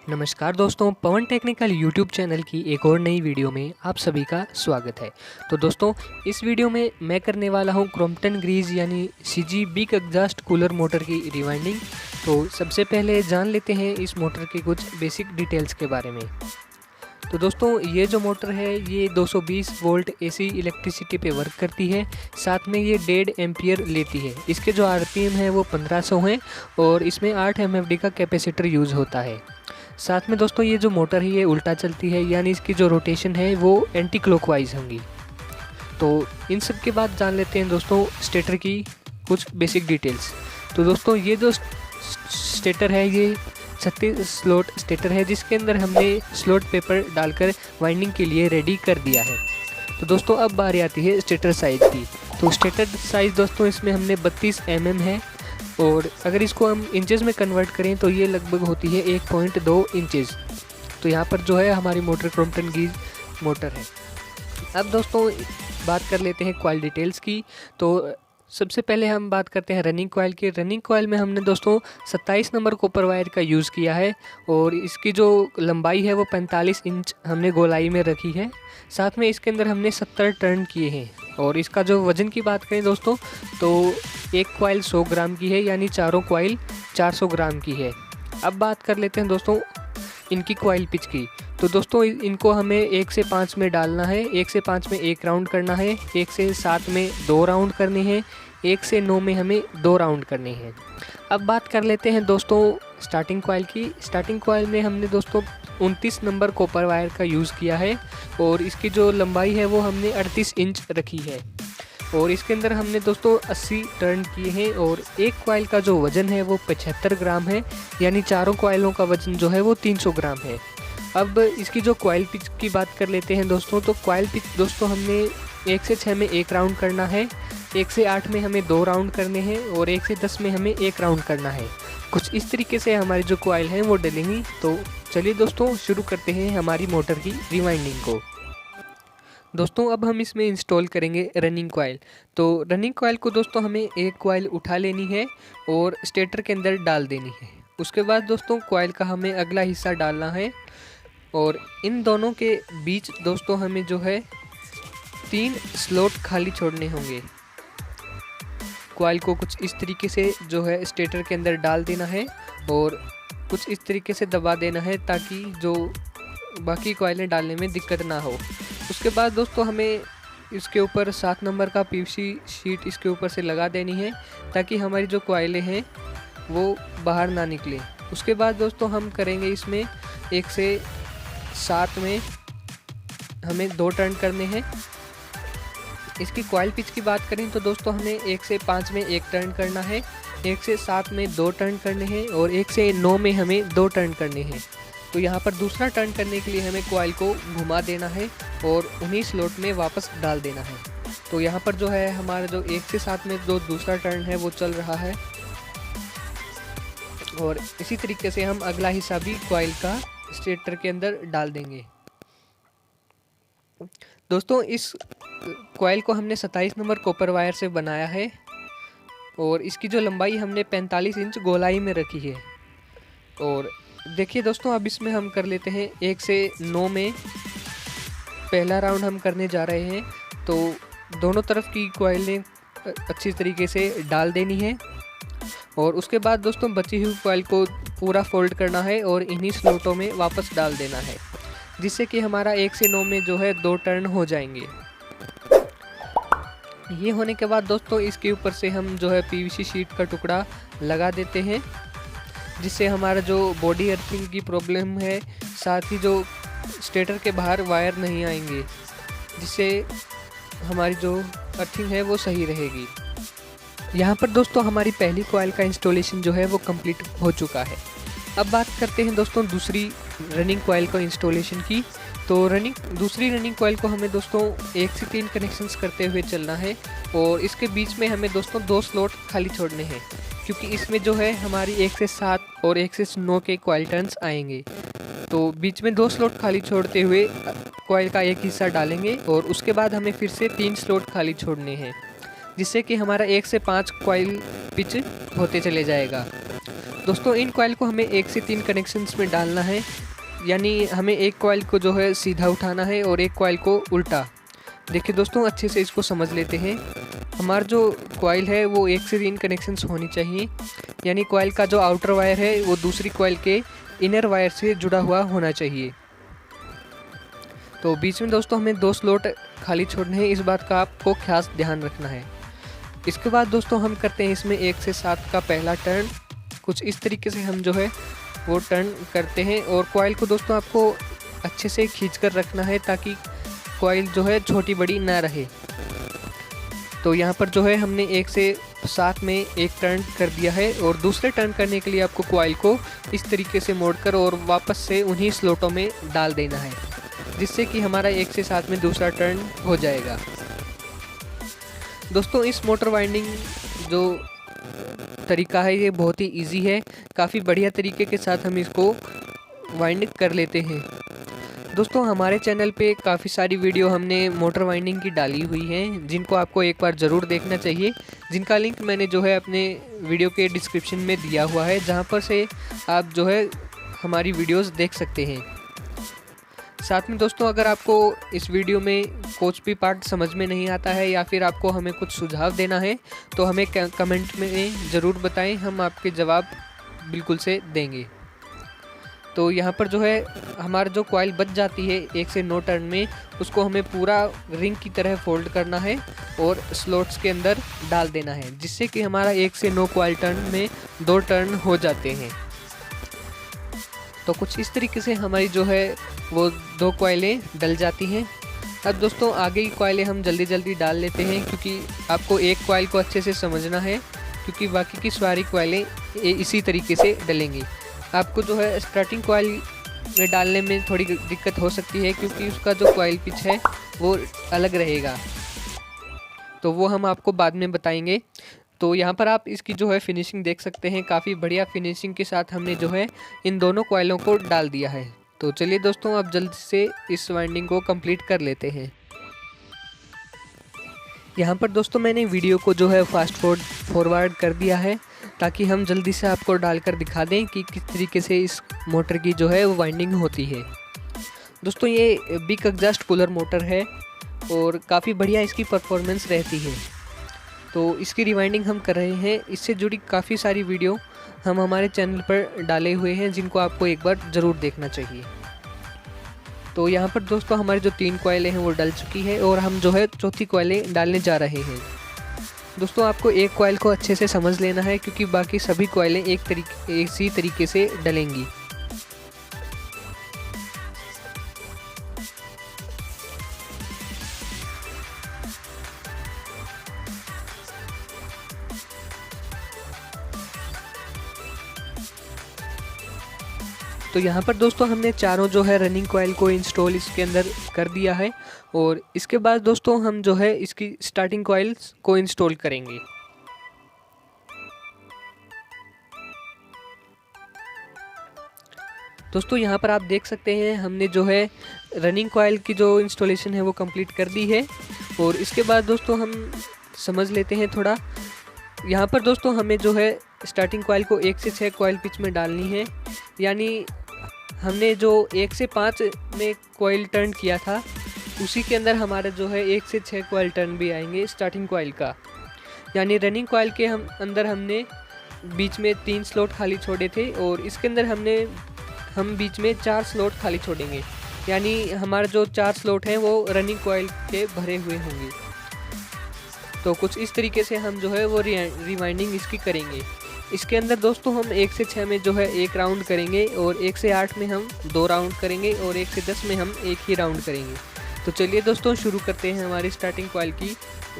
नमस्कार दोस्तों, पवन technical YouTube channel की एक और नई वीडियो में आप सभी का स्वागत है। तो दोस्तों, इस वीडियो में मैं करने वाला हूं क्रॉम्पटन ग्रीज यानी CG big exhaust cooler motor की रिवाइंडिंग। तो सबसे पहले जान लेते हैं इस मोटर के कुछ बेसिक डिटेल्स के बारे में। तो दोस्तों, ये जो मोटर है ये 220 वोल्ट एसी इलेक्ट्रिसिटी पे वर्क करती है। साथ में ये 1.5 एम्पियर लेती है। इसके जो आरपीएम है वो 1500 हैं और इसमें 8 एमएफडी का कैपेसिटर यूज़ होता है। साथ में दोस्तों, ये जो मोटर है ये उल्टा चलती है, यानी इसकी जो रोटेशन है वो एंटी क्लॉकवाइज होंगी। तो इन सब के बाद जान लेते हैं दोस्तों स्टेटर की कुछ बेसिक डिटेल्स। तो दोस्तों, ये जो स्टेटर है ये 36 स्लॉट स्टेटर है, जिसके अंदर हमने स्लॉट पेपर डालकर वाइंडिंग के लिए रेडी कर दिया है। तो दोस्तों, अब बारी आती है स्टेटर साइज़ की। तो स्टेटर साइज़ दोस्तों इसमें हमने 32 mm है और अगर इसको हम इंचेस में कन्वर्ट करें तो ये लगभग होती है 1.2 इंचेस। तो यहाँ पर जो है हमारी मोटर क्रॉम्पटन ग्रीज मोटर है। अब दोस्तों बात कर लेते हैं कॉइल डिटेल्स की। तो सबसे पहले हम बात करते हैं रनिंग कॉइल की। रनिंग कॉइल में हमने दोस्तों 27 नंबर कॉपर वायर का यूज़ किया है और इसकी जो लंबाई है वो 45 इंच हमने गोलाई में रखी है। साथ में इसके अंदर हमने 70 टर्न किए हैं और इसका जो वज़न की बात करें दोस्तों तो एक कॉइल 100 ग्राम की है, यानी चारों कॉइल 400 ग्राम की है। अब बात कर लेते हैं दोस्तों इनकी कॉइल पिच की। तो दोस्तों इनको हमें 1 से 5 में डालना है। 1 से 5 में 1 राउंड करना है, 1 से 7 में 2 राउंड करने हैं, 1 से 9 में हमें 2 राउंड करने हैं। अब बात कर लेते हैं दोस्तों स्टार्टिंग कॉइल की। स्टार्टिंग कॉइल में हमने दोस्तों 29 नंबर कॉपर वायर का यूज़ किया है और इसकी जो लंबाई है वो हमने 38 इंच रखी है और इसके अंदर हमने दोस्तों 80 टर्न किए हैं और एक कॉइल का जो वज़न है वो 75 ग्राम है, यानी चारों कॉइलों का वज़न जो है वो 300 ग्राम है। अब इसकी जो कॉइल पिच की बात कर लेते हैं दोस्तों। तो कॉइल पिच दोस्तों हमने 1 से 6 में 1 राउंड करना है, 1 से 8 में हमें 2 राउंड करने हैं और 1 से 10 में हमें 1 राउंड करना है। कुछ इस तरीके से हमारी जो कॉइल हैं वो डलेंगी। तो चलिए दोस्तों शुरू करते हैं हमारी मोटर की रिवाइंडिंग को। दोस्तों, अब हम इसमें इंस्टॉल करेंगे रनिंग कॉइल। तो रनिंग कॉइल को दोस्तों हमें एक कॉइल उठा लेनी है और स्टेटर के अंदर डाल देनी है। उसके बाद दोस्तों कॉइल का हमें अगला हिस्सा डालना है और इन दोनों के बीच दोस्तों हमें जो है 3 स्लॉट खाली छोड़ने होंगे। कॉइल को कुछ इस तरीके से जो है स्टेटर के अंदर डाल देना है और कुछ इस तरीके से दबा देना है ताकि जो बाकी कॉइलें डालने में दिक्कत ना हो। उसके बाद दोस्तों हमें इसके ऊपर 7 नंबर का पीवीसी शीट इसके ऊपर से लगा देनी है ताकि हमारी जो कॉइलें हैं वो बाहर ना निकले। उसके बाद दोस्तों हम करेंगे इसमें 1 से 7 में हमें 2 टर्न करने हैं। इसकी कॉइल पिच की बात करें तो दोस्तों हमें 1 से 5 में 1 टर्न करना है, 1 से 7 में 2 टर्न करने हैं और 1 से 9 में हमें 2 टर्न करने हैं। तो यहाँ पर दूसरा टर्न करने के लिए हमें कॉइल को घुमा देना है और उन्हीं स्लॉट में वापस डाल देना है। तो यहाँ पर जो है हमारा जो 1 से 7 में जो दूसरा टर्न है वो चल रहा है और इसी तरीके से हम अगला हिस्सा भी कॉइल का स्टेटर के अंदर डाल देंगे। दोस्तों, इस कॉइल को हमने 27 नंबर कॉपर वायर से बनाया है और इसकी जो लंबाई हमने 45 इंच गोलाई में रखी है। और देखिए दोस्तों, अब इसमें हम कर लेते हैं 1 से 9 में पहला राउंड हम करने जा रहे हैं। तो दोनों तरफ की कॉइलें अच्छी तरीके से डाल देनी है और उसके बाद दोस्तों बची हुई कॉइल को पूरा फोल्ड करना है और इन्हीं स्लॉटों में वापस डाल देना है, जिससे कि हमारा 1 से 9 में जो है 2 टर्न हो जाएंगे। ये होने के बाद दोस्तों इसके ऊपर से हम जो है पीवीसी शीट का टुकड़ा लगा देते हैं, जिससे हमारा जो बॉडी अर्थिंग की प्रॉब्लम है, साथ ही जो स्टेटर के बाहर वायर नहीं आएंगे, जिससे हमारी जो अर्थिंग है वो सही रहेगी। यहाँ पर दोस्तों हमारी पहली कॉइल का इंस्टॉलेशन जो है वो कंप्लीट हो चुका है। अब बात करते हैं दोस्तों दूसरी रनिंग कॉइल का इंस्टॉलेशन की। तो दूसरी रनिंग कॉइल को हमें दोस्तों 1 से 3 कनेक्शंस करते हुए चलना है और इसके बीच में हमें दोस्तों 2 स्लॉट खाली छोड़ने हैं, क्योंकि इसमें जो है हमारी 1 से 7 और 1 से 9 के कॉइल टर्न्स आएंगे। तो बीच में 2 स्लॉट खाली छोड़ते हुए कॉइल का एक हिस्सा डालेंगे और उसके बाद हमें फिर से 3 स्लॉट खाली छोड़ने हैं, जिससे कि हमारा 1 से 5 कॉइल पिच होते चले जाएगा। दोस्तों इन कॉइल को हमें 1 से 3 कनेक्शंस में डालना है, यानी हमें एक कॉइल को जो है सीधा उठाना है और एक कॉइल को उल्टा। देखिए दोस्तों अच्छे से इसको समझ लेते हैं। हमारा जो कॉइल है वो 1 से 3 कनेक्शंस होनी चाहिए, यानी कॉइल का जो आउटर वायर है वो दूसरी कॉइल के इनर वायर से जुड़ा हुआ होना चाहिए। तो बीच में दोस्तों हमें 2 स्लॉट खाली छोड़ने हैं, इस बात का आपको खास ध्यान रखना है। इसके बाद दोस्तों हम करते हैं इसमें 1 से 7 का पहला टर्न। कुछ इस तरीके से हम जो है वो टर्न करते हैं और कॉइल को दोस्तों आपको अच्छे से खींच कर रखना है ताकि कॉइल जो है छोटी बड़ी ना रहे। तो यहाँ पर जो है हमने 1 से 7 में एक टर्न कर दिया है और दूसरे टर्न करने के लिए आपको कॉइल को इस तरीके से मोड़कर और वापस से उन्हीं स्लॉटों में डाल देना है, जिससे कि हमारा 1 से 7 में दूसरा टर्न हो जाएगा। दोस्तों इस मोटर वाइंडिंग जो तरीका है ये बहुत ही इजी है, काफ़ी बढ़िया तरीके के साथ हम इसको वाइंडिंग कर लेते हैं। दोस्तों हमारे चैनल पे काफ़ी सारी वीडियो हमने मोटर वाइंडिंग की डाली हुई हैं, जिनको आपको एक बार ज़रूर देखना चाहिए, जिनका लिंक मैंने जो है अपने वीडियो के डिस्क्रिप्शन में दिया हुआ है, जहां पर से आप जो है हमारी वीडियोस देख सकते हैं। साथ में दोस्तों अगर आपको इस वीडियो में कुछ भी पार्ट समझ में नहीं आता है या फिर आपको हमें कुछ सुझाव देना है तो हमें कमेंट में ज़रूर बताएं, हम आपके जवाब बिल्कुल से देंगे। तो यहाँ पर जो है हमारा जो कॉइल बच जाती है 1 से 9 टर्न में, उसको हमें पूरा रिंग की तरह फोल्ड करना है और स्लॉट्स के अंदर डाल देना है, जिससे कि हमारा 1 से 9 कॉइल टर्न में 2 टर्न हो जाते हैं। तो कुछ इस तरीके से हमारी जो है वो 2 कॉइलें डल जाती हैं। अब दोस्तों आगे की कॉइलें हम जल्दी जल्दी डाल लेते हैं, क्योंकि आपको एक कॉइल को अच्छे से समझना है, क्योंकि बाकी की सारी कॉइलें इसी तरीके से डलेंगी। आपको जो है स्टार्टिंग कॉइल में डालने में थोड़ी दिक्कत हो सकती है, क्योंकि उसका जो कॉइल पिच है वो अलग रहेगा, तो वो हम आपको बाद में बताएंगे। तो यहाँ पर आप इसकी जो है फिनिशिंग देख सकते हैं, काफ़ी बढ़िया फिनिशिंग के साथ हमने जो है इन दोनों कॉइलों को डाल दिया है। तो चलिए दोस्तों अब जल्द से इस वाइंडिंग को कंप्लीट कर लेते हैं। यहाँ पर दोस्तों मैंने वीडियो को जो है फास्ट फॉरवर्ड कर दिया है, ताकि हम जल्दी से आपको डालकर दिखा दें कि किस तरीके से इस मोटर की जो है वो वाइंडिंग होती है। दोस्तों ये बिग एग्जॉस्ट कूलर मोटर है और काफ़ी बढ़िया इसकी परफॉर्मेंस रहती है। तो इसकी रिवाइंडिंग हम कर रहे हैं, इससे जुड़ी काफ़ी सारी वीडियो हम हमारे चैनल पर डाले हुए हैं, जिनको आपको एक बार ज़रूर देखना चाहिए। तो यहाँ पर दोस्तों हमारी जो 3 कॉइलें हैं वो डल चुकी है और हम जो है चौथी कॉइलें डालने जा रहे हैं। दोस्तों आपको एक कॉइल को अच्छे से समझ लेना है, क्योंकि बाकी सभी कॉइलें इसी तरीके से डलेंगी। तो यहाँ पर दोस्तों हमने चारों जो है रनिंग कॉइल को इंस्टॉल इसके अंदर कर दिया है और इसके बाद दोस्तों हम जो है इसकी स्टार्टिंग कॉइल्स को इंस्टॉल करेंगे। दोस्तों यहाँ पर आप देख सकते हैं हमने जो है रनिंग कॉइल की जो इंस्टॉलेशन है वो कंप्लीट कर दी है और इसके बाद दोस्तों हम समझ लेते हैं थोड़ा। यहाँ पर दोस्तों हमें जो है स्टार्टिंग कॉइल को 1 से 6 कॉइल पिच में डालनी है, यानी हमने जो 1 से 5 में कॉइल टर्न किया था उसी के अंदर हमारा जो है 1 से 6 कॉइल टर्न भी आएंगे स्टार्टिंग कॉइल का। यानी रनिंग कॉइल के अंदर हमने बीच में 3 स्लॉट खाली छोड़े थे और इसके अंदर हम बीच में 4 स्लॉट खाली छोड़ेंगे, यानी हमारा जो 4 स्लॉट हैं वो रनिंग कॉइल के भरे हुए होंगे। तो कुछ इस तरीके से हम जो है वो रिवाइंडिंग इसकी करेंगे। इसके अंदर दोस्तों हम 1 से 6 में जो है 1 राउंड करेंगे और 1 से 8 में हम 2 राउंड करेंगे और 1 से 10 में हम 1 ही राउंड करेंगे। तो चलिए दोस्तों शुरू करते हैं हमारी स्टार्टिंग कॉइल की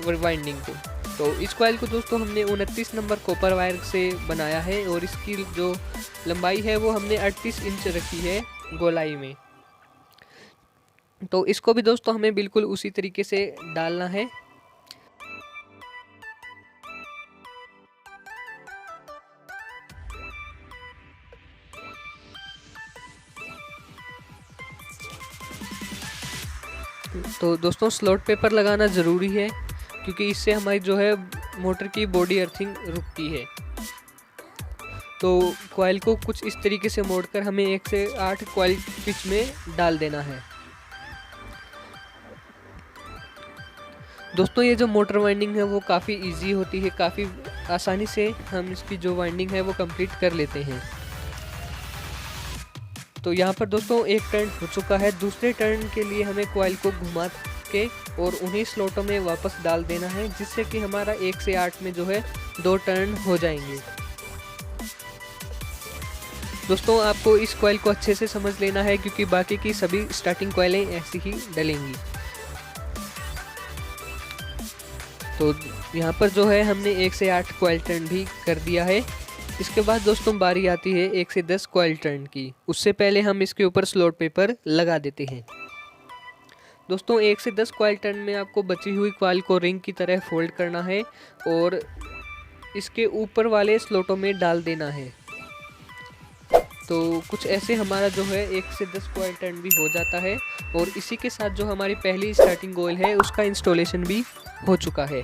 रिवाइंडिंग को। तो इस कॉइल को दोस्तों हमने 29 नंबर कॉपर वायर से बनाया है और इसकी जो लंबाई है वो हमने 38 इंच रखी है गोलाई में। तो इसको भी दोस्तों हमें बिल्कुल उसी तरीके से डालना है। तो दोस्तों स्लॉट पेपर लगाना ज़रूरी है, क्योंकि इससे हमारी जो है मोटर की बॉडी अर्थिंग रुकती है। तो कॉइल को कुछ इस तरीके से मोड़कर हमें 1 से 8 कॉइल पिच में डाल देना है। दोस्तों ये जो मोटर वाइंडिंग है वो काफ़ी इजी होती है, काफ़ी आसानी से हम इसकी जो वाइंडिंग है वो कंप्लीट कर लेते हैं। तो यहाँ पर दोस्तों एक टर्न हो चुका है। दूसरे टर्न के लिए हमें कॉइल को घुमा के और उन्हीं स्लॉटों में वापस डाल देना है, जिससे कि हमारा 1 से 8 में जो है 2 टर्न हो जाएंगे। दोस्तों आपको इस कॉइल को अच्छे से समझ लेना है, क्योंकि बाकी की सभी स्टार्टिंग कॉइलें ऐसी ही डलेंगी। तो यहाँ पर जो है हमने 1 से 8 कॉइल टर्न भी कर दिया है। इसके बाद दोस्तों बारी आती है 1 से 10 कॉइल टर्न की। उससे पहले हम इसके ऊपर स्लॉट पेपर लगा देते हैं। दोस्तों 1 से 10 कॉइल टर्न में आपको बची हुई कॉइल को रिंग की तरह फोल्ड करना है और इसके ऊपर वाले स्लॉटों में डाल देना है। तो कुछ ऐसे हमारा जो है 1 से 10 कॉइल टर्न भी हो जाता है और इसी के साथ जो हमारी पहली स्टार्टिंग कॉइल है उसका इंस्टॉलेशन भी हो चुका है।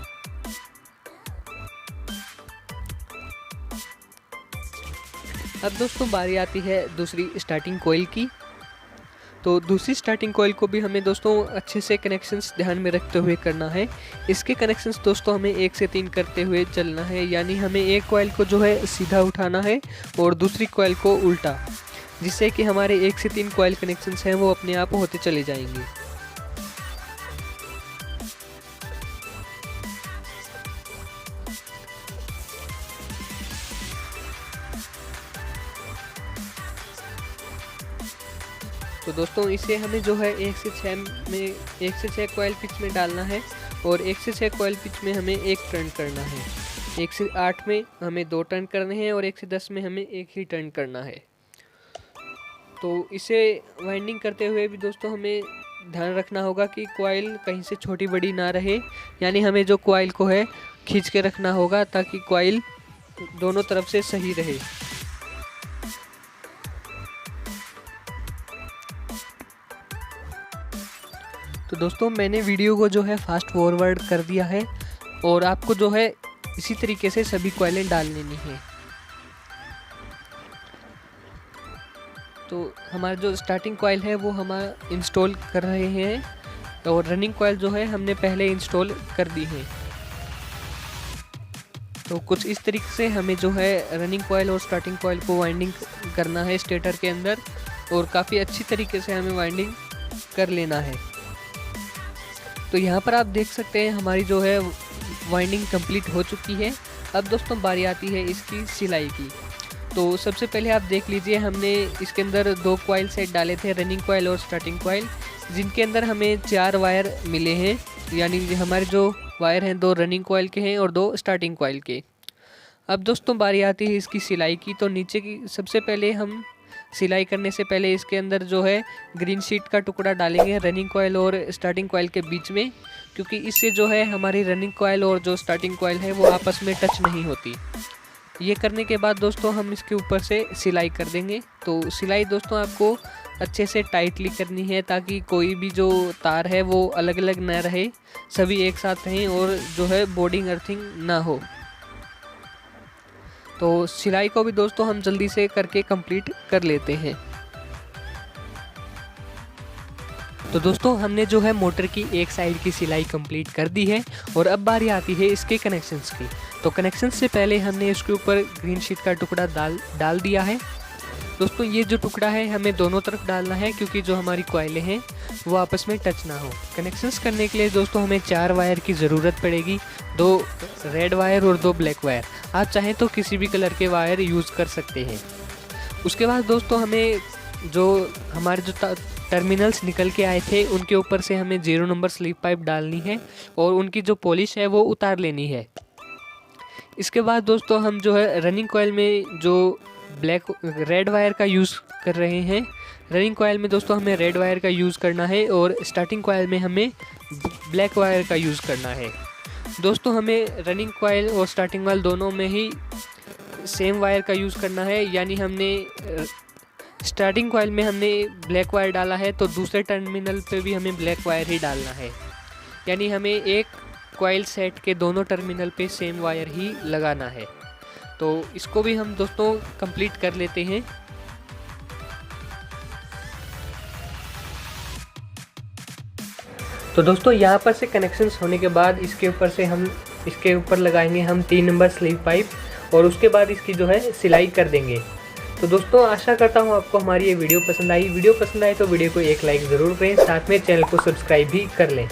अब दोस्तों बारी आती है दूसरी स्टार्टिंग कॉइल की। तो दूसरी स्टार्टिंग कॉइल को भी हमें दोस्तों अच्छे से कनेक्शंस ध्यान में रखते हुए करना है। इसके कनेक्शंस दोस्तों हमें 1 से 3 करते हुए चलना है, यानी हमें एक कॉइल को जो है सीधा उठाना है और दूसरी कॉइल को उल्टा, जिससे कि हमारे 1 से 3 कॉइल कनेक्शंस हैं वो अपने आप होते चले जाएंगे। तो दोस्तों इसे हमें जो है 1 से 6 कॉइल पिच में डालना है और 1 से 6 कॉइल पिच में हमें 1 टर्न करना है। 1 से 8 में हमें 2 टर्न करने हैं और 1 से 10 में हमें 1 ही टर्न करना है। तो इसे वाइंडिंग करते हुए भी दोस्तों हमें ध्यान रखना होगा कि कॉइल कहीं से छोटी बड़ी ना रहे, यानी हमें जो कॉइल को है खींच के रखना होगा ताकि कॉइल दोनों तरफ से सही रहे। तो दोस्तों मैंने वीडियो को जो है फास्ट फॉरवर्ड कर दिया है और आपको जो है इसी तरीके से सभी कॉइलें डाल लेनी है। तो हमारा जो स्टार्टिंग कॉइल है वो हम इंस्टॉल कर रहे हैं और रनिंग कॉइल जो है हमने पहले इंस्टॉल कर दी है। तो कुछ इस तरीके से हमें जो है रनिंग कॉइल और स्टार्टिंग कॉइल को वाइंडिंग करना है स्टेटर के अंदर और काफ़ी अच्छी तरीके से हमें वाइंडिंग कर लेना है। तो यहाँ पर आप देख सकते हैं हमारी जो है वाइंडिंग कंप्लीट हो चुकी है। अब दोस्तों बारी आती है इसकी सिलाई की। तो सबसे पहले आप देख लीजिए हमने इसके अंदर 2 कॉइल सेट डाले थे, रनिंग कॉइल और स्टार्टिंग कॉइल, जिनके अंदर हमें 4 वायर मिले हैं, यानी हमारे जो वायर हैं 2 रनिंग कॉइल के हैं और 2 स्टार्टिंग कॉइल के। अब दोस्तों बारी आती है इसकी सिलाई की। तो नीचे की सबसे पहले हम सिलाई करने से पहले इसके अंदर जो है ग्रीन शीट का टुकड़ा डालेंगे रनिंग कॉइल और स्टार्टिंग कॉइल के बीच में, क्योंकि इससे जो है हमारी रनिंग कॉइल और जो स्टार्टिंग कॉइल है वो आपस में टच नहीं होती। ये करने के बाद दोस्तों हम इसके ऊपर से सिलाई कर देंगे। तो सिलाई दोस्तों आपको अच्छे से टाइटली करनी है ताकि कोई भी जो तार है वो अलग अलग ना रहे, सभी एक साथ रहें और जो है बोर्डिंग अर्थिंग ना हो। तो सिलाई को भी दोस्तों हम जल्दी से करके कंप्लीट कर लेते हैं। तो दोस्तों हमने जो है मोटर की एक साइड की सिलाई कंप्लीट कर दी है और अब बारी आती है इसके कनेक्शंस की। तो कनेक्शंस से पहले हमने इसके ऊपर ग्रीन शीट का टुकड़ा डाल दिया है। दोस्तों ये जो टुकड़ा है हमें दोनों तरफ डालना है, क्योंकि जो हमारी कॉइलें हैं वो आपस में टच ना हो। कनेक्शंस करने के लिए दोस्तों हमें 4 वायर की ज़रूरत पड़ेगी, 2 रेड वायर और 2 ब्लैक वायर। आप चाहें तो किसी भी कलर के वायर यूज़ कर सकते हैं। उसके बाद दोस्तों हमें जो हमारे जो टर्मिनल्स निकल के आए थे उनके ऊपर से हमें 0 नंबर स्लीप पाइप डालनी है और उनकी जो पॉलिश है वो उतार लेनी है। इसके बाद दोस्तों हम जो है रनिंग कॉइल में जो रेड वायर का यूज़ कर रहे हैं, रनिंग कॉइल में दोस्तों हमें रेड वायर का यूज़ करना है और स्टार्टिंग कॉइल में हमें ब्लैक वायर का यूज़ करना है। दोस्तों हमें रनिंग कॉइल और स्टार्टिंग कॉइल दोनों में ही सेम वायर का यूज़ करना है, यानी हमने स्टार्टिंग कॉइल में हमने ब्लैक वायर डाला है तो दूसरे टर्मिनल पे भी हमें ब्लैक वायर ही डालना है, यानी हमें एक कॉइल सेट के दोनों टर्मिनल पे सेम वायर ही लगाना है। तो इसको भी हम दोस्तों कंप्लीट कर लेते हैं। तो दोस्तों यहाँ पर से कनेक्शंस होने के बाद इसके ऊपर लगाएंगे हम 3 नंबर स्लीव पाइप और उसके बाद इसकी जो है सिलाई कर देंगे। तो दोस्तों आशा करता हूँ आपको हमारी ये वीडियो पसंद आई। वीडियो पसंद आए तो वीडियो को एक लाइक ज़रूर करें, साथ में चैनल को सब्सक्राइब भी कर लें।